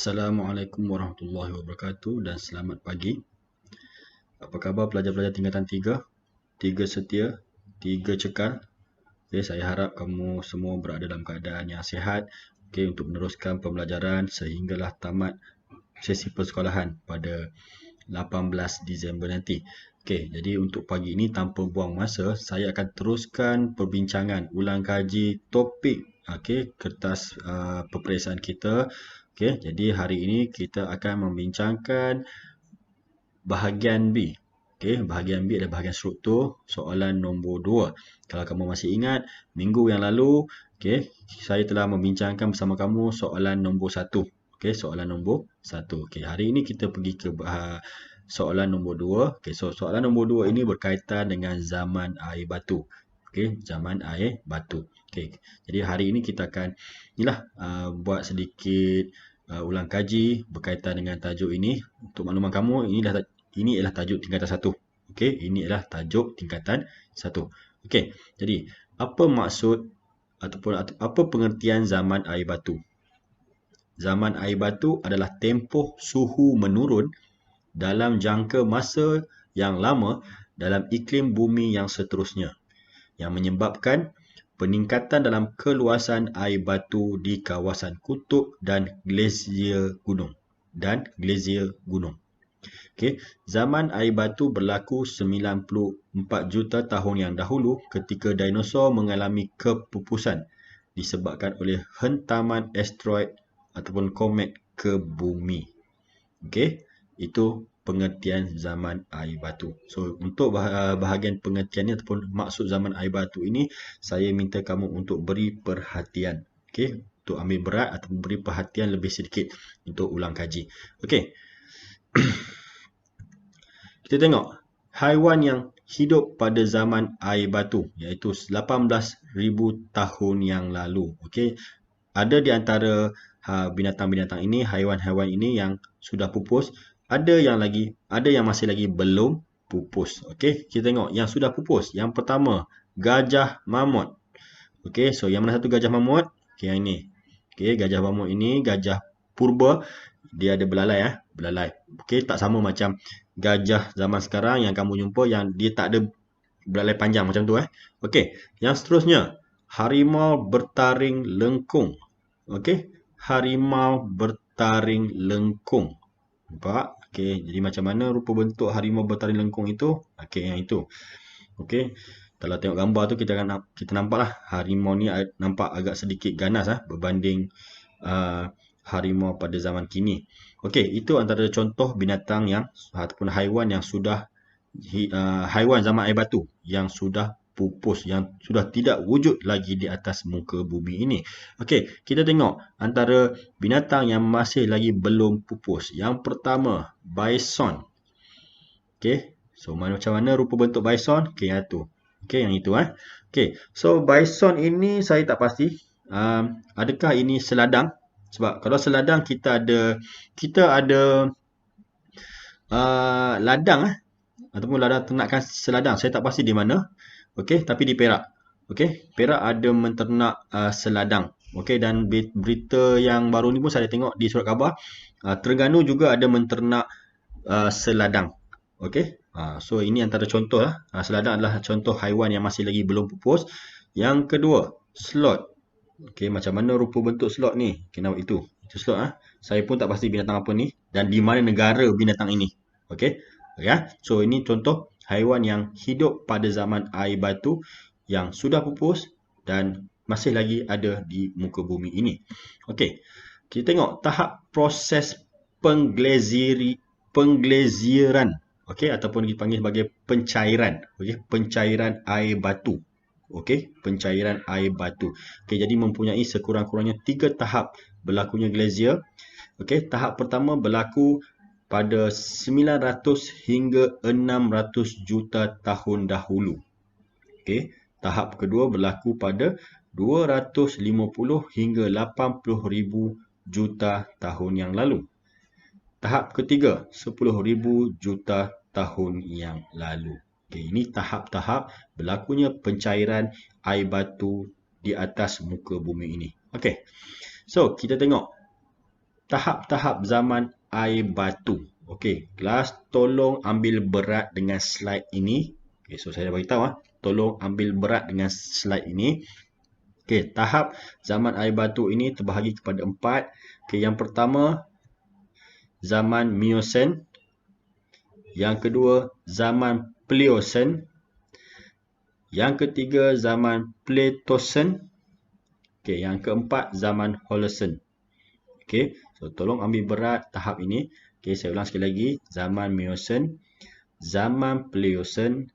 Assalamualaikum warahmatullahi wabarakatuh dan selamat pagi. Apa khabar pelajar-pelajar tingkatan 3? 3 setia, 3 cekal. Okay, saya harap kamu semua berada dalam keadaan yang sihat untuk meneruskan pembelajaran sehinggalah tamat sesi persekolahan pada 18 Disember nanti. Jadi untuk pagi ini tanpa buang masa, saya akan teruskan perbincangan ulang kaji topik kertas peperiksaan kita. Jadi hari ini kita akan membincangkan bahagian B. Bahagian B adalah bahagian struktur, soalan nombor 2. Kalau kamu masih ingat, minggu yang lalu saya telah membincangkan bersama kamu soalan nombor 1. Soalan nombor 1. Hari ini kita pergi ke soalan nombor 2. So soalan nombor 2 ini berkaitan dengan zaman air batu. Zaman air batu. Jadi hari ini kita akan buat sedikit ulang kaji berkaitan dengan tajuk ini. Untuk makluman kamu, ini adalah tajuk tingkatan 1. Ini adalah tajuk tingkatan 1. Jadi apa maksud ataupun apa pengertian zaman air batu? Zaman air batu adalah tempoh suhu menurun dalam jangka masa yang lama dalam iklim bumi yang seterusnya, yang menyebabkan peningkatan dalam keluasan air batu di kawasan kutub dan glasier gunung. Zaman air batu berlaku 94 juta tahun yang dahulu ketika dinosaur mengalami kepupusan disebabkan oleh hentaman asteroid ataupun komet ke bumi. Itu pengertian zaman air batu. So untuk bahagian pengertiannya ataupun maksud zaman air batu ini, saya minta kamu untuk beri perhatian. Untuk ambil berat atau beri perhatian lebih sedikit untuk ulang kaji. Kita tengok haiwan yang hidup pada zaman air batu, iaitu 18,000 tahun yang lalu. Ada di antara binatang-binatang ini, haiwan-haiwan ini yang sudah pupus. Ada yang masih lagi belum pupus. Kita tengok yang sudah pupus. Yang pertama, gajah mamut. So yang mana satu gajah mamut? Yang ini. Gajah mamut ini gajah purba. Dia ada belalai. Belalai. Tak sama macam gajah zaman sekarang yang kamu jumpa yang dia tak ada belalai panjang macam tu. Yang seterusnya, harimau bertaring lengkung. Harimau bertaring lengkung. Nampak? Jadi macam mana rupa bentuk harimau bertaring lengkung itu? Yang itu. Kalau tengok gambar tu kita nampaklah harimau ni nampak agak sedikit ganas berbanding harimau pada zaman kini. Itu antara contoh binatang yang ataupun haiwan yang sudah haiwan zaman air batu yang sudah pupus, yang sudah tidak wujud lagi di atas muka bumi ini. Kita tengok antara binatang yang masih lagi belum pupus. Yang pertama, bison. So macam mana rupa bentuk bison? Yang itu. Yang itu. So bison ini saya tak pasti. Adakah ini seladang? Sebab kalau seladang kita ada ladang ataupun ladang ternakan seladang. Saya tak pasti di mana. Tapi di Perak. Perak ada menternak seladang. Dan berita yang baru ni pun saya tengok di surat khabar. Terengganu juga ada menternak seladang. So ini antara contoh seladang adalah contoh haiwan yang masih lagi belum pupus. Yang kedua, sloth. Macam mana rupa bentuk sloth ni? Nampak itu. Itu sloth. Saya pun tak pasti binatang apa ni dan di mana negara binatang ini. So ini contoh haiwan yang hidup pada zaman air batu yang sudah pupus dan masih lagi ada di muka bumi ini. Kita tengok tahap proses pengglasieran. Ataupun dipanggil sebagai pencairan. Pencairan air batu. Pencairan air batu. Jadi mempunyai sekurang-kurangnya 3 tahap berlakunya glazier. Tahap pertama berlaku pada 900 hingga 600 juta tahun dahulu. Tahap kedua berlaku pada 250 hingga 80,000 juta tahun yang lalu. Tahap ketiga, 10,000 juta tahun yang lalu. Ini tahap-tahap berlakunya pencairan air batu di atas muka bumi ini. So kita tengok tahap-tahap zaman air batu. Okey, kelas tolong ambil berat dengan slide ini. Okey, so saya dah beritahu tolong ambil berat dengan slide ini. Okey, tahap zaman air batu ini terbahagi kepada 4. Okey, yang pertama zaman Miocene. Yang kedua zaman Pliocene. Yang ketiga zaman Pleistocene. Okey, yang keempat zaman Holocene. Okey, so tolong ambil berat tahap ini. Okey, saya ulang sekali lagi. Zaman Miocene, zaman Pliocene,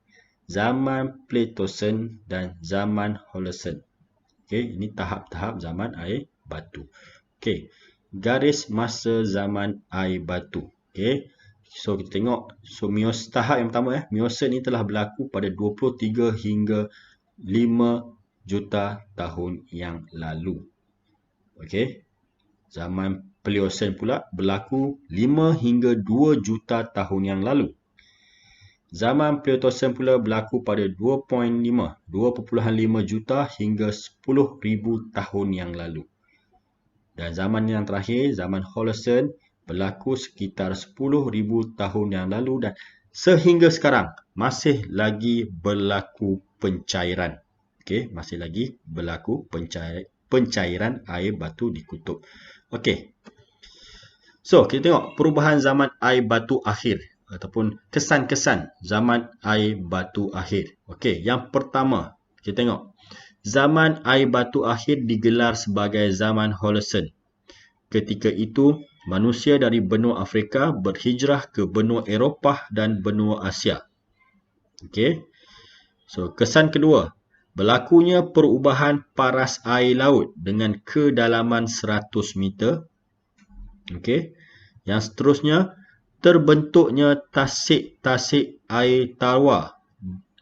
zaman Pleistocene dan zaman Holocene. Okey, ini tahap-tahap zaman air batu. Okey, garis masa zaman air batu. Okey, so kita tengok. So tahap yang pertama Miocene ini telah berlaku pada 23 hingga 5 juta tahun yang lalu. Okey, zaman Pliocene pula berlaku 5 hingga 2 juta tahun yang lalu. Zaman Pleistocene pula berlaku pada 2.5 juta hingga 10,000 tahun yang lalu. Dan zaman yang terakhir, zaman Holocene, berlaku sekitar 10,000 tahun yang lalu dan sehingga sekarang masih lagi berlaku pencairan. Okey, masih lagi berlaku pencairan air batu di kutub. Okey. So, kita tengok perubahan zaman air batu akhir ataupun kesan-kesan zaman air batu akhir. Okey, yang pertama, kita tengok. Zaman air batu akhir digelar sebagai zaman Holocene. Ketika itu, manusia dari benua Afrika berhijrah ke benua Eropah dan benua Asia. Okey. So, kesan kedua, berlakunya perubahan paras air laut dengan kedalaman 100 meter. Okey. Yang seterusnya, terbentuknya tasik-tasik air tawar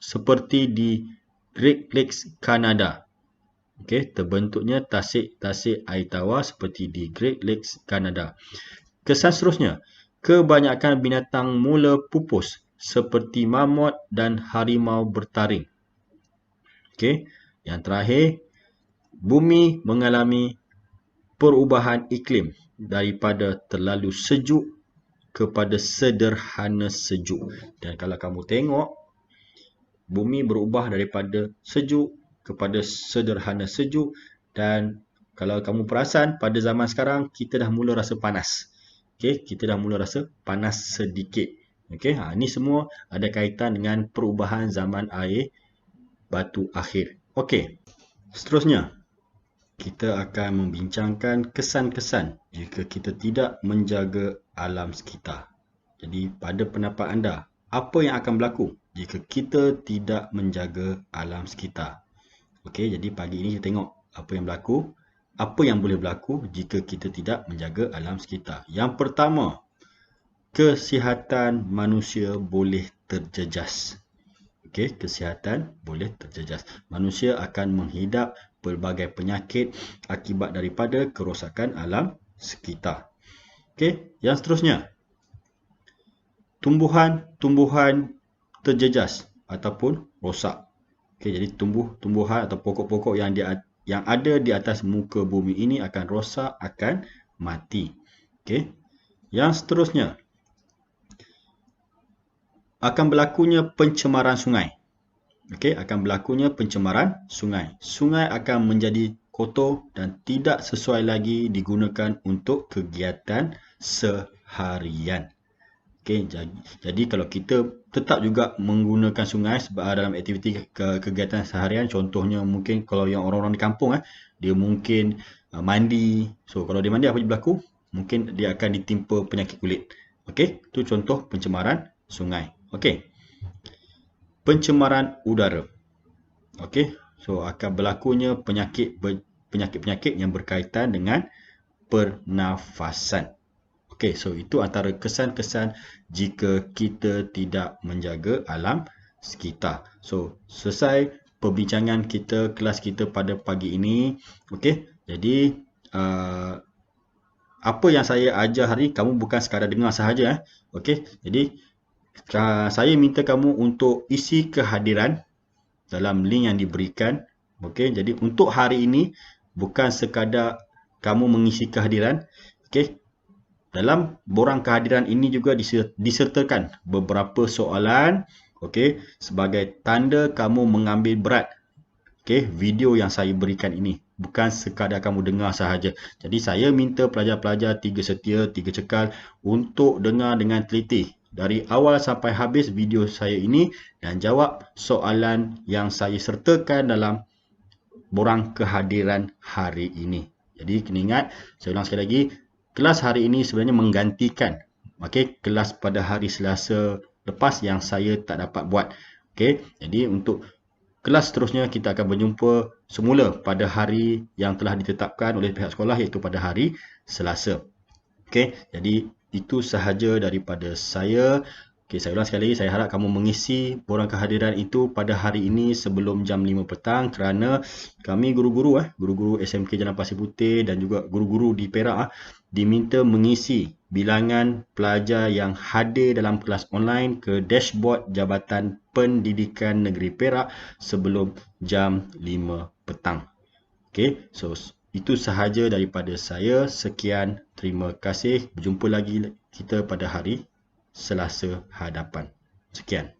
seperti di Great Lakes, Kanada. Okey, terbentuknya tasik-tasik air tawar seperti di Great Lakes, Kanada. Kesan seterusnya, kebanyakan binatang mula pupus seperti mamut dan harimau bertaring. Okey, yang terakhir, bumi mengalami perubahan iklim daripada terlalu sejuk kepada sederhana sejuk. Dan kalau kamu tengok, bumi berubah daripada sejuk kepada sederhana sejuk. Dan kalau kamu perasan, pada zaman sekarang kita dah mula rasa panas. Okey, kita dah mula rasa panas sedikit. Okey, ini semua ada kaitan dengan perubahan zaman air batu akhir. Okey, seterusnya kita akan membincangkan kesan-kesan jika kita tidak menjaga alam sekitar. Jadi, pada pendapat anda, apa yang akan berlaku jika kita tidak menjaga alam sekitar? Okey, jadi pagi ini kita tengok apa yang berlaku, apa yang boleh berlaku jika kita tidak menjaga alam sekitar. Yang pertama, kesihatan manusia boleh terjejas. Okey, kesihatan boleh terjejas. Manusia akan menghidap pelbagai penyakit akibat daripada kerosakan alam sekitar. Okey, yang seterusnya, tumbuhan terjejas ataupun rosak. Okey, jadi tumbuhan atau pokok-pokok yang ada di atas muka bumi ini akan rosak, akan mati. Okey. Yang seterusnya, akan berlakunya pencemaran sungai. Okey, akan berlakunya pencemaran sungai. Sungai akan menjadi kotor dan tidak sesuai lagi digunakan untuk kegiatan seharian. Okey, jadi kalau kita tetap juga menggunakan sungai dalam aktiviti kegiatan seharian, contohnya mungkin kalau yang orang-orang di kampung dia mungkin mandi. So kalau dia mandi, apa yang berlaku? Mungkin dia akan ditimpa penyakit kulit. Okey, itu contoh pencemaran sungai. Okey. Pencemaran udara. Okey, so akan berlakunya penyakit-penyakit yang berkaitan dengan pernafasan. Okey, so itu antara kesan-kesan jika kita tidak menjaga alam sekitar. So, selesai perbincangan kita, kelas kita pada pagi ini. Okey, jadi apa yang saya ajar hari ini, kamu bukan sekadar dengar sahaja. Okey, jadi saya minta kamu untuk isi kehadiran dalam link yang diberikan. Okey, jadi untuk hari ini bukan sekadar kamu mengisi kehadiran. Okey, dalam borang kehadiran ini juga disertakan beberapa soalan, okey, sebagai tanda kamu mengambil berat video yang saya berikan ini. Bukan sekadar kamu dengar sahaja. Jadi saya minta pelajar-pelajar 3 setia, 3 cekal untuk dengar dengan teliti dari awal sampai habis video saya ini dan jawab soalan yang saya sertakan dalam borang kehadiran hari ini. Jadi kena ingat, saya ulang sekali lagi, kelas hari ini sebenarnya menggantikan kelas pada hari Selasa lepas yang saya tak dapat buat. Jadi untuk kelas seterusnya kita akan berjumpa semula pada hari yang telah ditetapkan oleh pihak sekolah, iaitu pada hari Selasa. Jadi itu sahaja daripada saya. Saya ulang sekali lagi, saya harap kamu mengisi borang kehadiran itu pada hari ini sebelum jam 5 petang kerana kami guru-guru SMK Jalan Pasir Putih dan juga guru-guru di Perak diminta mengisi bilangan pelajar yang hadir dalam kelas online ke dashboard Jabatan Pendidikan Negeri Perak sebelum jam 5 petang. So itu sahaja daripada saya. Sekian, terima kasih. Berjumpa lagi kita pada hari Selasa hadapan. Sekian.